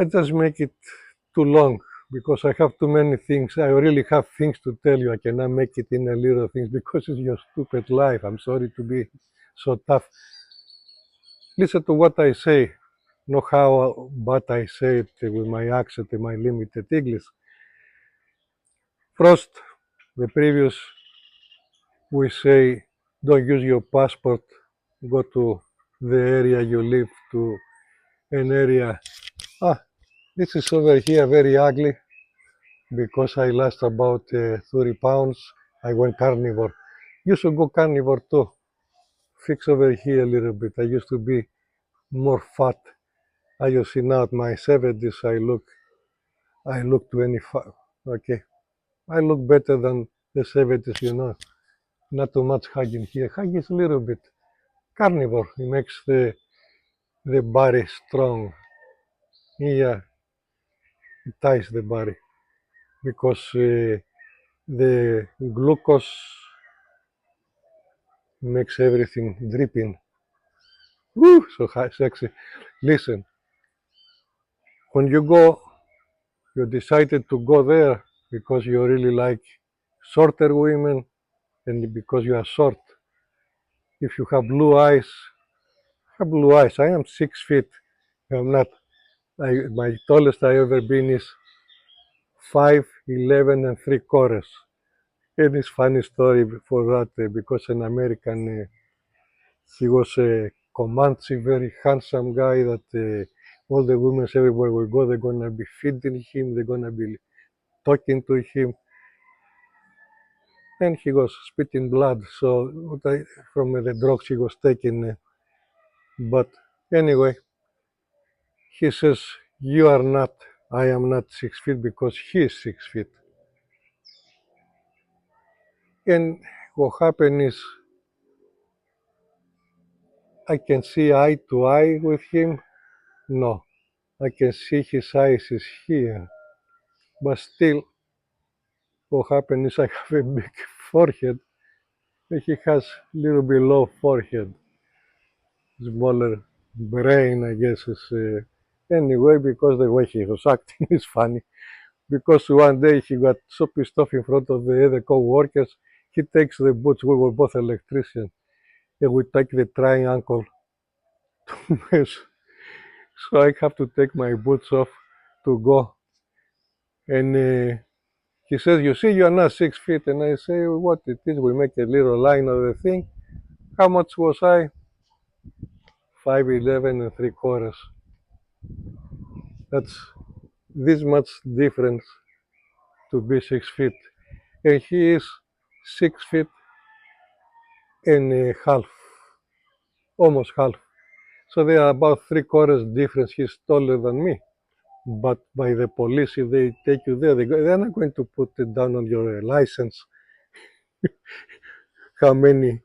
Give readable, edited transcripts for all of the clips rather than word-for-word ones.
I just make it too long because I have too many things. I really have things to tell you. I cannot make it in a little things because it's your stupid life. I'm sorry to be so tough. Listen to what I say, not how bad I say it with my accent and my limited English. First, the previous, we say, don't use your passport, go to the area you live to an area. This is over here very ugly because I lost about 30 pounds. I went carnivore. You should go carnivore too. Fix over here a little bit. I used to be more fat. I you see now at my 70s, I look 25. Okay, I look better than the 70s, you know. Not too much hugging here. Hug is a little bit. Carnivore, it makes the body strong. Yeah, it ties the body because the glucose makes everything dripping. Woo, so high, sexy. Listen, when you decided to go there because you really like shorter women and because you are short. If you have blue eyes. I am 6 feet. I'm not. My tallest I ever been is 5'11" and 3/4. And it's funny story for that because an American, he was a Comanche, very handsome guy that all the women everywhere we go, they're gonna be feeding him, they're gonna be talking to him, and he was spitting blood. So from the drugs he was taking, but anyway, he says you are not. I am not 6 feet because he is 6 feet. And what happened is I can see eye to eye with him. No, I can see his eyes is here, but still, what happened is I have a big forehead, and he has little bit low forehead, smaller brain, I guess. Is anyway because the way he was acting is funny. Because one day he got so pissed off in front of the other co-workers, he takes the boots. We were both electricians, and we take the triangle to measure. So I have to take my boots off to go, and he says, "You see, you are not 6 feet." And I say, "What it is? We make a little line of the thing." How much was I? 5'11" and 3/4. That's this much difference to be 6 feet, and he is 6 feet and a half, almost half. So they are about 3/4 difference. He's taller than me. But by the police, if they take you there, they're not going to put it down on your license how many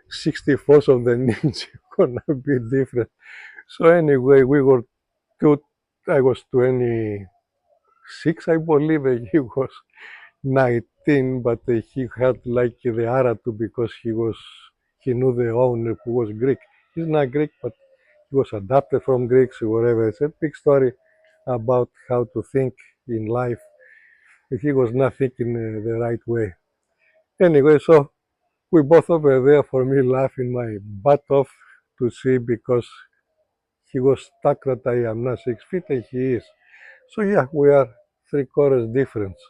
64s of the ninja gonna be different. So anyway, we were two. I was 26, I believe, and he was 19. But he had like the attitude because he knew the owner who was Greek. He's not Greek, but he was adopted from Greeks or whatever. It's a big story about how to think in life. He was not thinking the right way. Anyway, so we both over there for me laughing my butt off to see because he was stuck that I am not 6 feet and he is. So yeah, we are 3/4 difference.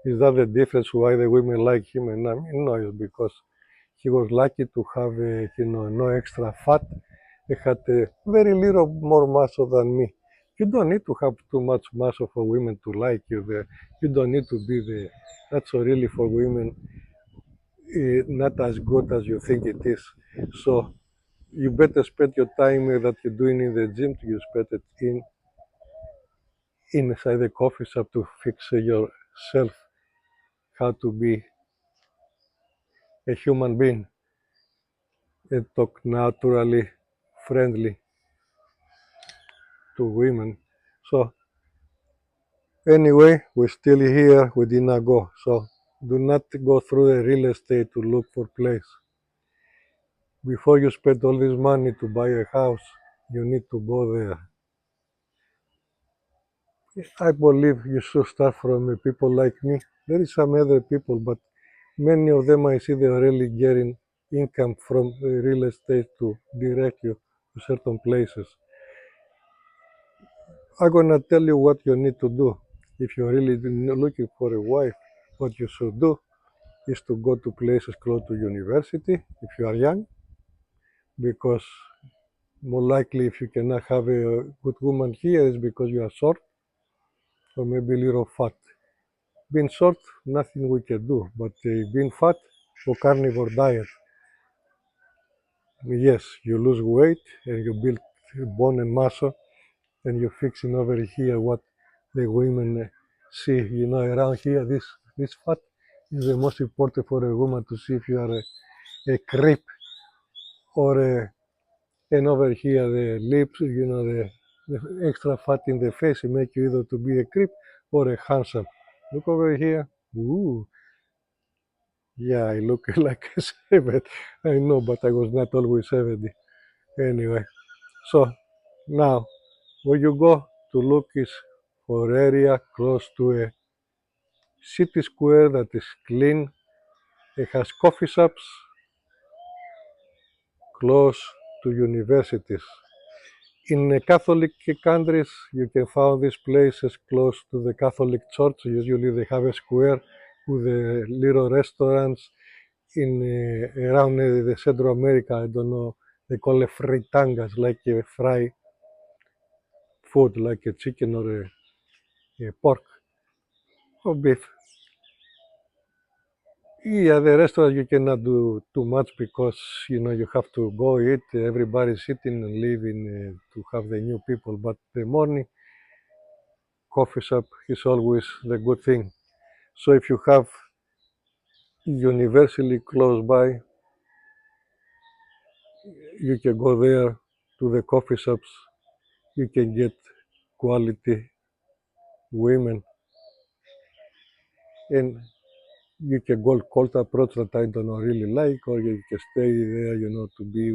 Is that the difference why the women like him and I mean, no, it's because he was lucky to have no extra fat. He had very little more muscle than me. You don't need to have too much muscle for women to like you. You don't need to be the. That's really for women not as good as you think it is. So you better spend your time that you're doing in the gym. You spend it inside the coffee shop to fix yourself how to be a human being and talk naturally, friendly to women. So anyway, we're still here. We did not go. So do not go through the real estate to look for place. Before you spend all this money to buy a house, you need to go there. I believe you should start from people like me. There is some other people, but many of them I see they are really getting income from real estate to direct you to certain places. I'm gonna tell you what you need to do. If you're really looking for a wife, what you should do is to go to places close to university if you are young, because more likely if you cannot have a good woman here is because you are short or maybe a little fat. Being short, nothing we can do, but being fat for carnivore diet, yes, you lose weight and you build bone and muscle and you're fixing over here what the women see, around here. This fat is the most important for a woman to see if you are a creep or and over here the lips, the extra fat in the face, it make you either to be a creep or a handsome. Look over here. Ooh, yeah, I look like a 70. I know, but I was not always 70. Anyway, so now where you go to look is for area close to a city square that is clean. It has coffee shops close to universities. In Catholic countries, you can find these places close to the Catholic Church. Usually, they have a square with little restaurants. In around the Central America, I don't know. They call it fritangas, like a fry food, like a chicken or a pork or beef. Yeah, the restaurant you cannot do too much because you have to go eat. Everybody's sitting and leaving to have the new people. But the morning coffee shop is always the good thing. So if you have universally close by, you can go there to the coffee shops. You can get quality women, and you can go cold approach that I don't really like, or you can stay there, to be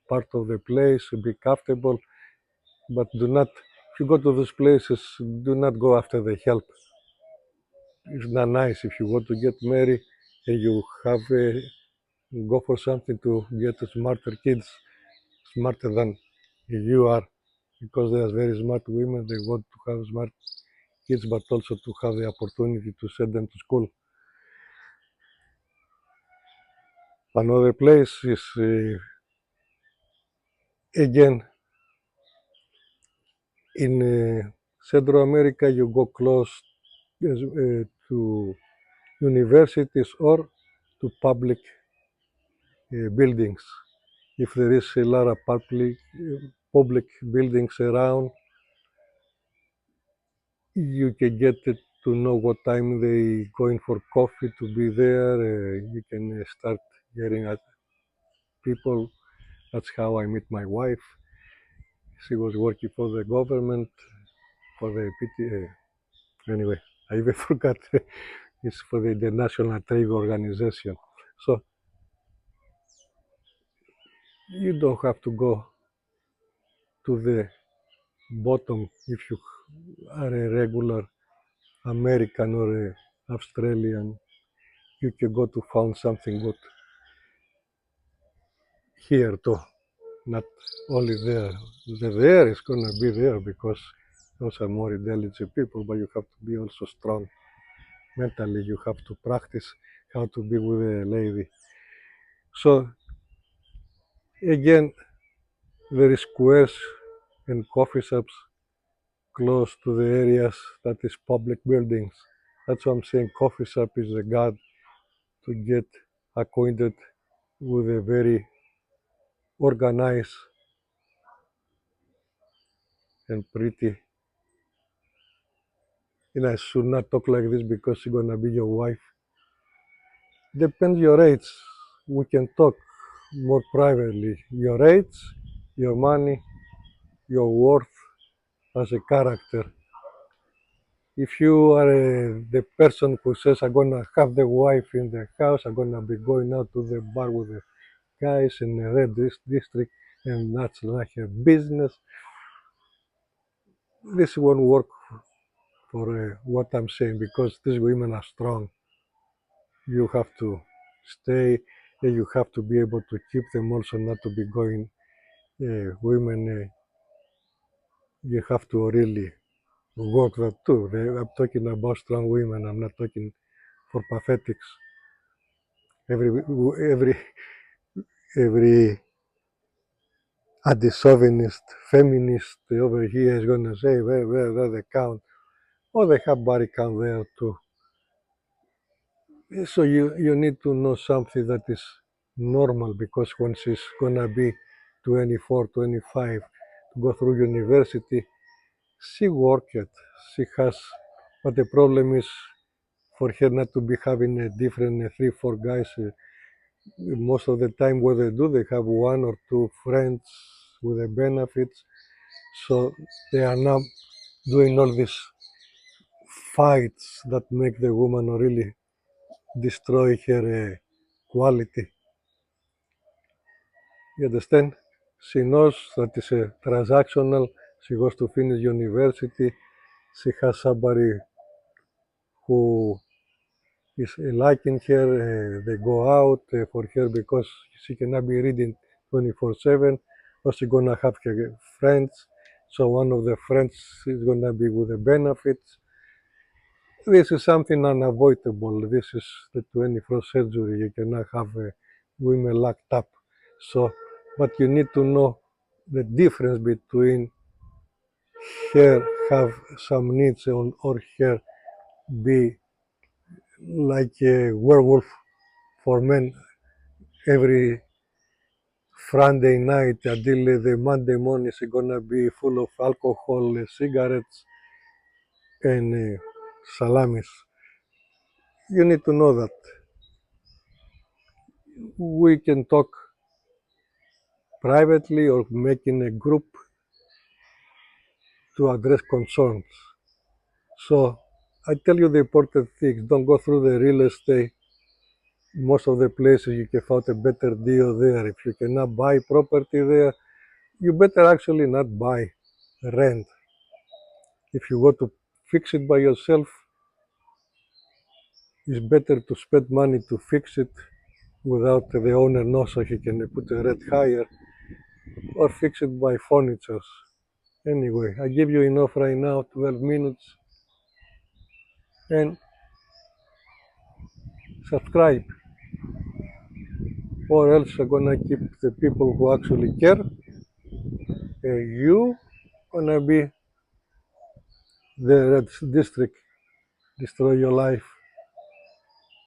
part of the place, be comfortable. But do not, if you go to those places, do not go after the help. It's not nice if you want to get married and you have go for something to get smarter kids, smarter than you are, because there's very smart women. They want to have smart kids, but also to have the opportunity to send them to school. Another place is again in Central America. You go close to universities or to buildings. If there is a lot of public buildings around, you can get it to know what time they going for coffee to be there. You can start getting at people. That's how I met my wife. She was working for the government, for the PT. Anyway, I even forgot. It's for the National Trade Organization. So you don't have to go to the bottom if you are a regular American or a Australian. You can go to find something good here too, not only there. The there is gonna be there because those are more intelligent people, but you have to be also strong mentally. You have to practice how to be with a lady. So again, there is squares and coffee shops close to the areas that is public buildings. That's why I'm saying coffee shop is a god to get acquainted with a very organized and pretty. And I should not talk like this because she's gonna be your wife. Depends your age. We can talk more privately. Your age, your money, your worth as a character. If you are the person who says, I'm gonna have the wife in the house, I'm gonna be going out to the bar with the guys in the red district, and that's like a business, this won't work for what I'm saying, because these women are strong. You have to stay, and you have to be able to keep them also, not to be going women. You have to really work that too. I'm talking about strong women. I'm not talking for pathetics. Every anti-chauvinist feminist over here is going to say, where they count. Oh, they have body count there too. So you need to know something that is normal, because when she's going to be 24, 25 to go through university, she worked it. She has, but the problem is for her not to be having a different three, four guys. Most of the time, what they do, they have one or two friends with the benefits. So they are now doing all these fights that make the woman really destroy her quality. You understand? She knows that it's a transactional. She goes to finish university. She has somebody who is liking her. They go out for her because she cannot be reading 24/7. Or she's gonna have her friends. So one of the friends is gonna be with the benefits. This is something unavoidable. This is the 21st century. You cannot have women locked up. So, but you need to know the difference between her have some needs or her be like a werewolf for men every Friday night until the Monday morning is gonna be full of alcohol, cigarettes, and salamis. You need to know that. We can talk privately or making a group to address concerns. So I tell you the important things. Don't go through the real estate. Most of the places you can find a better deal there. If you cannot buy property there, you better actually not buy, rent. If you go to fix it by yourself, it's better to spend money to fix it without the owner know, so he can put a rent higher, or fix it by furniture. Anyway, I give you enough right now, 12 minutes, and subscribe, or else I'm gonna keep the people who actually care. You gonna be the red district, destroy your life.